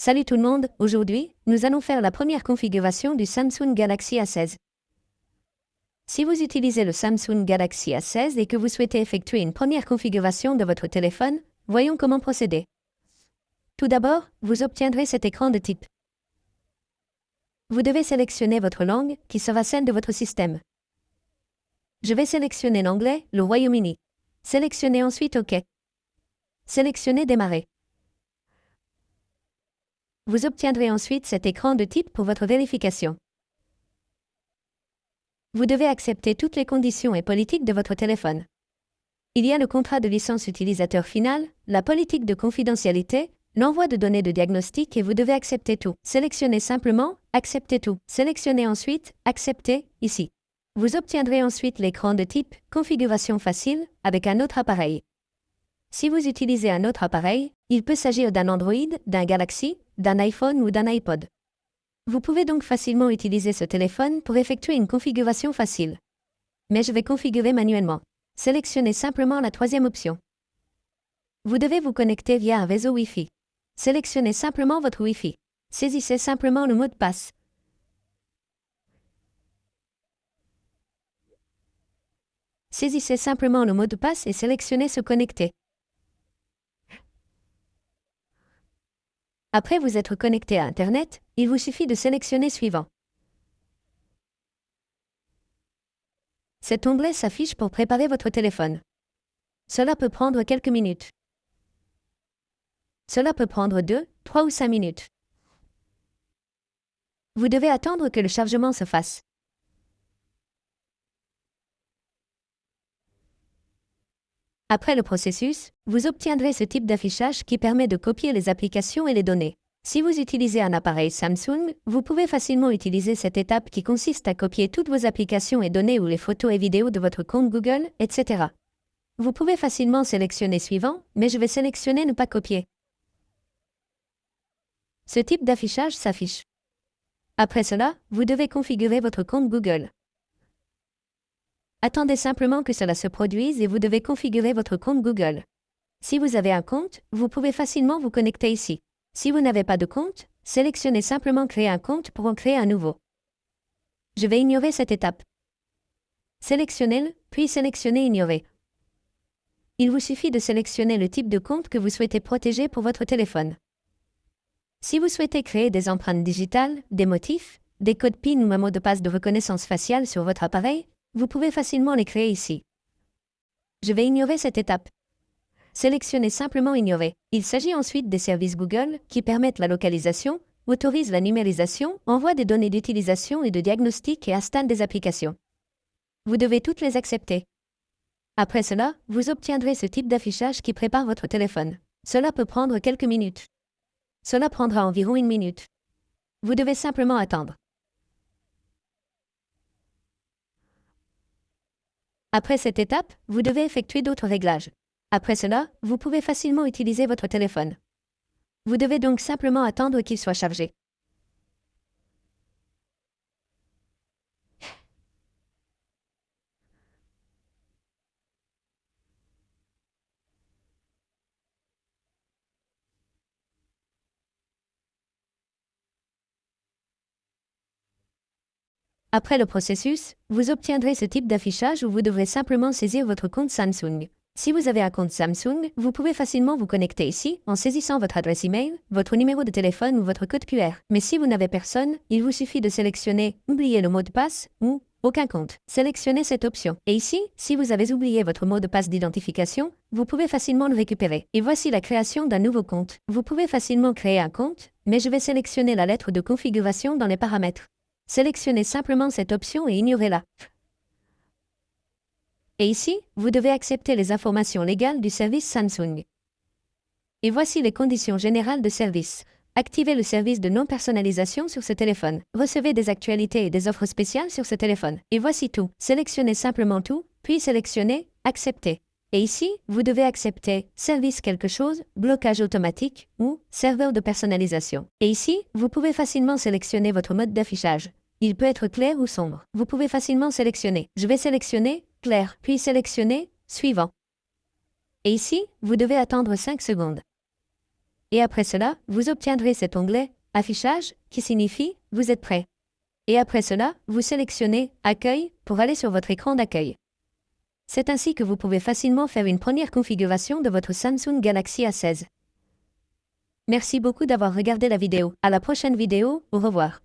Salut tout le monde, aujourd'hui, nous allons faire la première configuration du Samsung Galaxy A16. Si vous utilisez le Samsung Galaxy A16 et que vous souhaitez effectuer une première configuration de votre téléphone, voyons comment procéder. Tout d'abord, vous obtiendrez cet écran de type. Vous devez sélectionner votre langue, qui sera celle de votre système. Je vais sélectionner l'anglais, le Royaume-Uni. Sélectionnez ensuite OK. Sélectionnez Démarrer. Vous obtiendrez ensuite cet écran de type pour votre vérification. Vous devez accepter toutes les conditions et politiques de votre téléphone. Il y a le contrat de licence utilisateur final, la politique de confidentialité, l'envoi de données de diagnostic et vous devez accepter tout. Sélectionnez simplement « Accepter tout ». Sélectionnez ensuite « Accepter » ici. Vous obtiendrez ensuite l'écran de type « Configuration facile » avec un autre appareil. Si vous utilisez un autre appareil, il peut s'agir d'un Android, d'un Galaxy, d'un iPhone ou d'un iPod. Vous pouvez donc facilement utiliser ce téléphone pour effectuer une configuration facile. Mais je vais configurer manuellement. Sélectionnez simplement la troisième option. Vous devez vous connecter via un réseau Wi-Fi. Sélectionnez simplement votre Wi-Fi. Saisissez simplement le mot de passe. Saisissez simplement le mot de passe et sélectionnez se connecter. Après vous être connecté à Internet, il vous suffit de sélectionner Suivant. Cet onglet s'affiche pour préparer votre téléphone. Cela peut prendre quelques minutes. Cela peut prendre 2, 3 ou 5 minutes. Vous devez attendre que le chargement se fasse. Après le processus, vous obtiendrez ce type d'affichage qui permet de copier les applications et les données. Si vous utilisez un appareil Samsung, vous pouvez facilement utiliser cette étape qui consiste à copier toutes vos applications et données ou les photos et vidéos de votre compte Google, etc. Vous pouvez facilement sélectionner Suivant, mais je vais sélectionner Ne pas copier. Ce type d'affichage s'affiche. Après cela, vous devez configurer votre compte Google. Attendez simplement que cela se produise et vous devez configurer votre compte Google. Si vous avez un compte, vous pouvez facilement vous connecter ici. Si vous n'avez pas de compte, sélectionnez simplement Créer un compte pour en créer un nouveau. Je vais ignorer cette étape. Sélectionnez-le, puis sélectionnez Ignorer. Il vous suffit de sélectionner le type de compte que vous souhaitez protéger pour votre téléphone. Si vous souhaitez créer des empreintes digitales, des motifs, des codes PIN ou un mot de passe de reconnaissance faciale sur votre appareil, vous pouvez facilement les créer ici. Je vais ignorer cette étape. Sélectionnez simplement Ignorer. Il s'agit ensuite des services Google qui permettent la localisation, autorisent la numérisation, envoient des données d'utilisation et de diagnostic et installent des applications. Vous devez toutes les accepter. Après cela, vous obtiendrez ce type d'affichage qui prépare votre téléphone. Cela peut prendre quelques minutes. Cela prendra environ 1 minute. Vous devez simplement attendre. Après cette étape, vous devez effectuer d'autres réglages. Après cela, vous pouvez facilement utiliser votre téléphone. Vous devez donc simplement attendre qu'il soit chargé. Après le processus, vous obtiendrez ce type d'affichage où vous devrez simplement saisir votre compte Samsung. Si vous avez un compte Samsung, vous pouvez facilement vous connecter ici en saisissant votre adresse email, votre numéro de téléphone ou votre code QR. Mais si vous n'avez personne, il vous suffit de sélectionner « Oublier le mot de passe » ou « Aucun compte ». Sélectionnez cette option. Et ici, si vous avez oublié votre mot de passe d'identification, vous pouvez facilement le récupérer. Et voici la création d'un nouveau compte. Vous pouvez facilement créer un compte, mais je vais sélectionner la lettre de configuration dans les paramètres. Sélectionnez simplement cette option et ignorez-la. Et ici, vous devez accepter les informations légales du service Samsung. Et voici les conditions générales de service. Activez le service de non-personnalisation sur ce téléphone. Recevez des actualités et des offres spéciales sur ce téléphone. Et voici tout. Sélectionnez simplement tout, puis sélectionnez « Accepter ». Et ici, vous devez accepter « Service quelque chose »,« Blocage automatique » ou « Serveur de personnalisation ». Et ici, vous pouvez facilement sélectionner votre mode d'affichage. Il peut être clair ou sombre. Vous pouvez facilement sélectionner. Je vais sélectionner « Clair », puis sélectionner « Suivant ». Et ici, vous devez attendre 5 secondes. Et après cela, vous obtiendrez cet onglet « Affichage » qui signifie « Vous êtes prêt ». Et après cela, vous sélectionnez « Accueil » pour aller sur votre écran d'accueil. C'est ainsi que vous pouvez facilement faire une première configuration de votre Samsung Galaxy A16. Merci beaucoup d'avoir regardé la vidéo. À la prochaine vidéo, au revoir.